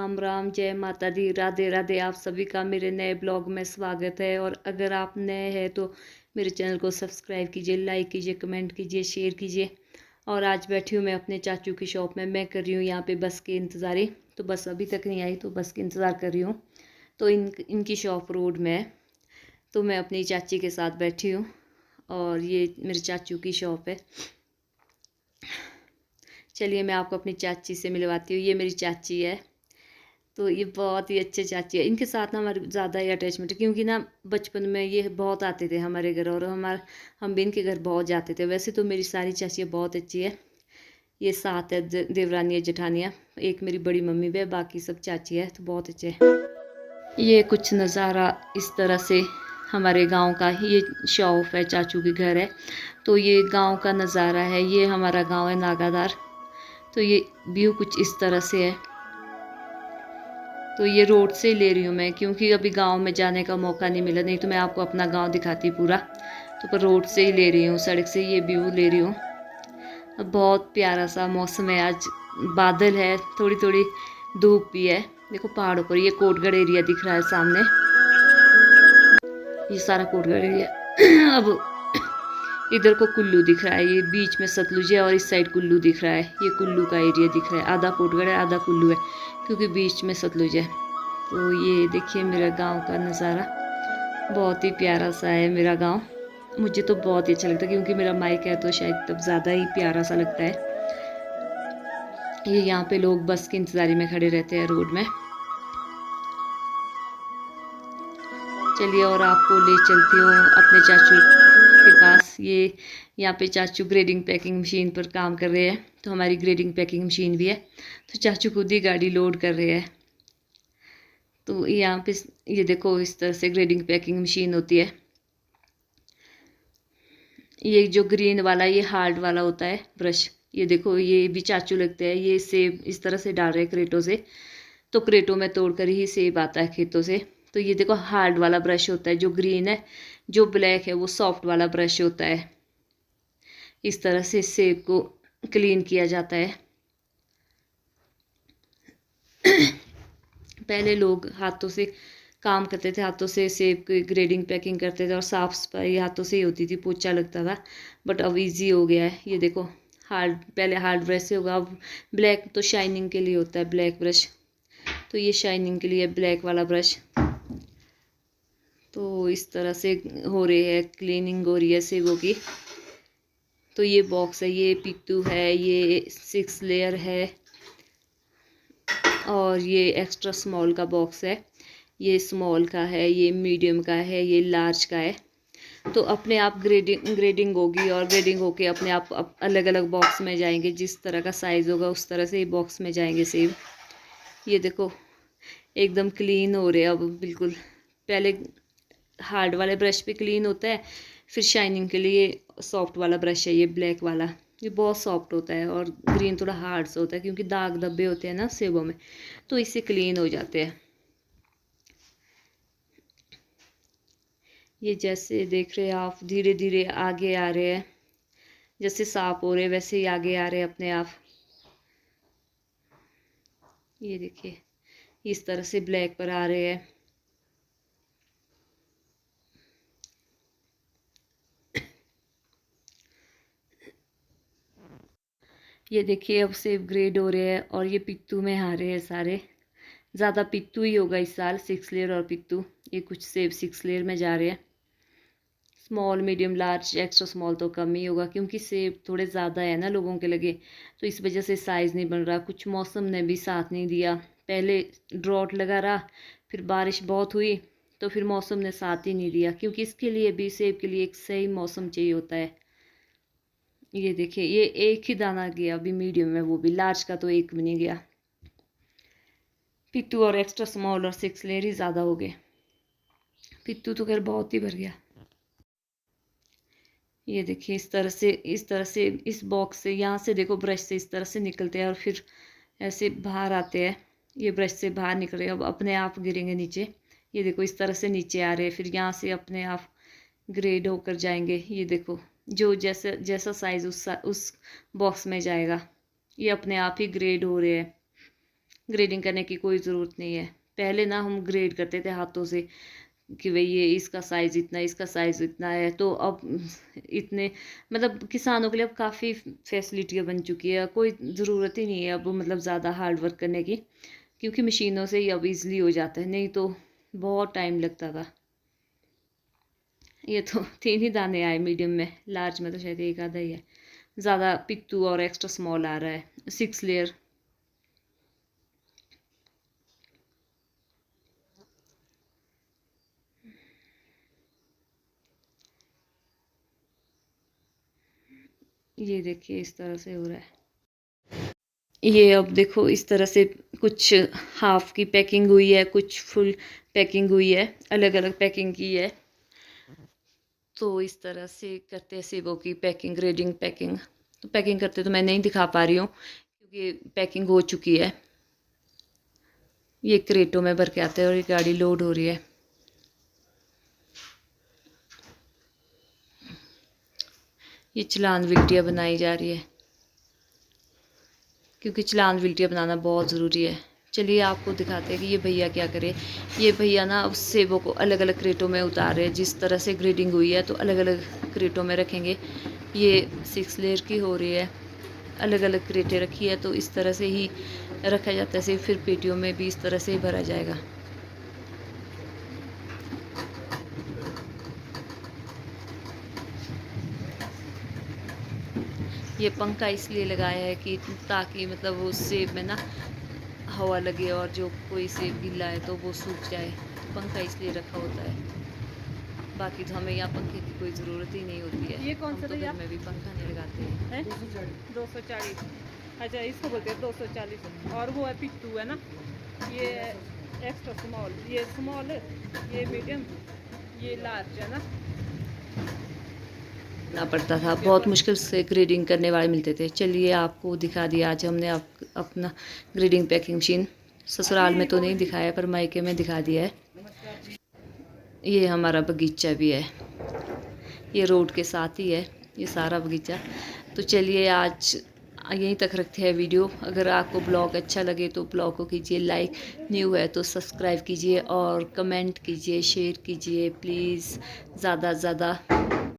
राम राम, जय माता दी, राधे राधे। आप सभी का मेरे नए ब्लॉग में स्वागत है। और अगर आप नए हैं तो मेरे चैनल को सब्सक्राइब कीजिए, लाइक कीजिए, कमेंट कीजिए, शेयर कीजिए। और आज बैठी हूँ मैं अपने चाचू की शॉप में। मैं कर रही हूँ यहाँ पे बस के इंतज़ारी। तो बस अभी तक नहीं आई तो बस के इंतज़ार कर रही हूँ। तो इनकी शॉप रोड में है। तो मैं अपनी चाची के साथ बैठी हूँ और ये मेरे चाचू की शॉप है। चलिए मैं आपको अपनी चाची से मिलवाती हूँ। ये मेरी चाची है। तो ये बहुत ही अच्छे चाची है। इनके साथ ना हमारी ज़्यादा ही अटैचमेंट है, क्योंकि ना बचपन में ये बहुत आते थे हमारे घर और हम भी इनके घर बहुत जाते थे। वैसे तो मेरी सारी चाचियाँ बहुत अच्छी है। ये सात है देवरानियाँ जेठानियाँ। एक मेरी बड़ी मम्मी भी है, बाकी सब चाची है। तो बहुत अच्छे। ये कुछ नज़ारा इस तरह से हमारे गांव का। ये शॉप है, चाचू के घर है। तो ये गांव का नज़ारा है। ये हमारा गांव है नागादार। तो ये व्यू कुछ इस तरह से है। तो ये रोड से ही ले रही हूँ मैं, क्योंकि अभी गांव में जाने का मौका नहीं मिला, नहीं तो मैं आपको अपना गांव दिखाती पूरा। तो पर रोड से ही ले रही हूँ, सड़क से ये व्यू ले रही हूँ। अब बहुत प्यारा सा मौसम है आज। बादल है, थोड़ी थोड़ी धूप भी है। देखो पहाड़ों पर ये कोटगढ़ एरिया दिख रहा है सामने। ये सारा कोटगढ़ एरिया। अब इधर को कुल्लू दिख रहा है। ये बीच में सतलुज है और इस साइड कुल्लू दिख रहा है। ये कुल्लू का एरिया दिख रहा है। आधा कोटगढ़ है, आधा कुल्लू है, क्योंकि बीच में सतलुज है। तो ये देखिए मेरा गांव का नज़ारा। बहुत ही प्यारा सा है मेरा गांव। मुझे तो बहुत ही अच्छा लगता है, क्योंकि मेरा माइक है तो शायद तब ज़्यादा ही प्यारा सा लगता है। ये यहाँ पे लोग बस की इंतज़ारी में खड़े रहते हैं रोड में। चलिए और आपको ले चलती हूँ अपने चाचू के पास। ये यहाँ पे चाचू ग्रेडिंग पैकिंग मशीन पर काम कर रहे हैं। तो हमारी ग्रेडिंग पैकिंग मशीन भी है। तो चाचू खुद ही गाड़ी लोड कर रहे हैं। तो यहाँ पे ये देखो इस तरह से ग्रेडिंग पैकिंग मशीन होती है। ये जो ग्रीन वाला ये हार्ड वाला होता है ब्रश। ये देखो ये भी चाचू लगते हैं। ये सेब इस तरह से डाल रहे हैं क्रेटों से। तो क्रेटों में तोड़कर ही सेब आता है खेतों से। तो ये देखो हार्ड वाला ब्रश होता है जो ग्रीन है। जो ब्लैक है वो सॉफ्ट वाला ब्रश होता है। इस तरह से सेब को क्लीन किया जाता है। पहले लोग हाथों से काम करते थे, हाथों से सेब की ग्रेडिंग पैकिंग करते थे और साफ सफाई हाथों से ही होती थी, पोछा लगता था। बट अब इजी हो गया है। ये देखो पहले हार्ड ब्रश से होगा, अब ब्लैक तो शाइनिंग के लिए होता है ब्लैक ब्रश। तो ये शाइनिंग के लिए ब्लैक वाला ब्रश। तो इस तरह से हो रही है क्लीनिंग, हो रही है सेबों की। तो ये बॉक्स है, ये पित्तू है, ये 6 लेयर है और ये एक्स्ट्रा स्मॉल का बॉक्स है। ये स्मॉल का है, ये मीडियम का है, ये लार्ज का है। तो अपने आप ग्रेडिंग होगी और ग्रेडिंग होके अपने आप अलग अलग बॉक्स में जाएंगे। जिस तरह का साइज़ होगा उस तरह से ही बॉक्स में जाएंगे सेब। ये देखो एकदम क्लीन हो रहे हैं अब बिल्कुल। पहले हार्ड वाले ब्रश पे क्लीन होता है, फिर शाइनिंग के लिए सॉफ्ट वाला ब्रश है ये ब्लैक वाला। ये बहुत सॉफ्ट होता है और ग्रीन थोड़ा हार्ड सा होता है, क्योंकि दाग धब्बे होते हैं ना सेबों में, तो इससे क्लीन हो जाते हैं। ये जैसे देख रहे हैं आप, धीरे धीरे आगे आ रहे हैं। जैसे साफ हो रहे हैं वैसे ही आगे आ रहे हैं अपने आप। ये देखिए इस तरह से ब्लैक पर आ रहे हैं। ये देखिए अब सेब ग्रेड हो रहे हैं और ये पित्तू में आ रहे हैं सारे। ज़्यादा पित्तू ही होगा इस साल, 6 लेयर और पित्तू। ये कुछ सेब 6 लेयर में जा रहे हैं। Small medium large extra small तो कम ही होगा, क्योंकि सेब थोड़े ज़्यादा है ना लोगों के लगे, तो इस वजह से साइज़ नहीं बन रहा। कुछ मौसम ने भी साथ नहीं दिया। पहले ड्रॉट लगा रहा, फिर बारिश बहुत हुई, तो फिर मौसम ने साथ ही नहीं दिया, क्योंकि इसके लिए भी सेब के लिए एक सही मौसम चाहिए होता है। ये देखिए ये एक ही दाना गया अभी मीडियम में, वो भी लार्ज का तो एक भी नहीं गया। पित्तू और एक्स्ट्रा स्मॉल और 6 लेयर ही ज़्यादा हो गए। पित्तू तो खैर बहुत ही भर गया। ये देखिए इस तरह से इस बॉक्स से, यहाँ से देखो ब्रश से इस तरह से निकलते हैं और फिर ऐसे बाहर आते हैं। ये ब्रश से बाहर निकल रहे हैं, अब अपने आप गिरेंगे नीचे। ये देखो इस तरह से नीचे आ रहे हैं, फिर यहाँ से अपने आप ग्रेड होकर जाएंगे। ये देखो जो जैसा जैसा साइज़ उस बॉक्स में जाएगा, ये अपने आप ही ग्रेड हो रहे हैं। ग्रेडिंग करने की कोई ज़रूरत नहीं है। पहले ना हम ग्रेड करते थे हाथों से कि भाई ये इसका साइज़ इतना, इसका साइज़ इतना है। तो अब इतने मतलब किसानों के लिए अब काफ़ी फैसिलिटियाँ बन चुकी है, कोई ज़रूरत ही नहीं है अब मतलब ज़्यादा हार्ड वर्क करने की, क्योंकि मशीनों से ही अब ईज़िली हो जाता है, नहीं तो बहुत टाइम लगता था। ये तो 3 ही दाने आए मीडियम में, लार्ज में तो शायद एक आधा ही है। ज़्यादा पित्तू और एक्स्ट्रा स्मॉल आ रहा है। 6 लेयर। ये देखिए इस तरह से हो रहा है। ये अब देखो इस तरह से कुछ हाफ की पैकिंग हुई है, कुछ फुल पैकिंग हुई है, अलग अलग पैकिंग की है। तो इस तरह से करते हैं सेबों की पैकिंग, ग्रेडिंग पैकिंग। तो पैकिंग करते तो मैं नहीं दिखा पा रही हूँ क्योंकि पैकिंग हो चुकी है। ये क्रेटों में भर के आते हैं और ये गाड़ी लोड हो रही है। ये चलान विल्टिया बनाई जा रही है क्योंकि चलान विल्टिया बनाना बहुत ज़रूरी है। चलिए आपको दिखाते हैं कि ये भैया क्या करे। ये भैया ना अब सेबों को अलग अलग क्रेटों में उतार रहे हैं। जिस तरह से ग्रेडिंग हुई है तो अलग अलग क्रेटों में रखेंगे। ये 6 लेयर की हो रही है, अलग अलग क्रेटें रखी है तो इस तरह से ही रखा जाता है। फिर पेटियों में भी इस तरह से ही भरा जाएगा। ये पंखा इसलिए लगाया है कि ताकि मतलब वो सेब में ना हवा लगे और जो कोई सेब गीला है तो वो सूख जाए। पंखा इसलिए रखा होता है, बाकी तो हमें यहाँ पंखे की कोई ज़रूरत ही नहीं होती है। ये कौन सा तो घर में भी पंखा नहीं लगाते हैं। 240। अच्छा इसको बोलते हैं 240। और वो है पिट्टू है ना, ये एक्स्ट्रा स्मॉल, ये स्मॉल, ये मीडियम, ये लार्ज है ना। ना पड़ता था, बहुत मुश्किल से ग्रेडिंग करने वाले मिलते थे। चलिए आपको दिखा दिया आज हमने अपना ग्रेडिंग पैकिंग मशीन। ससुराल में तो नहीं दिखाया पर मायके में दिखा दिया है। ये हमारा बगीचा भी है, ये रोड के साथ ही है ये सारा बगीचा। तो चलिए आज यहीं तक रखते हैं वीडियो। अगर आपको ब्लॉग अच्छा लगे तो ब्लॉग को कीजिए लाइक, न्यू है तो सब्सक्राइब कीजिए और कमेंट कीजिए, शेयर कीजिए प्लीज़ ज़्यादा से ज़्यादा।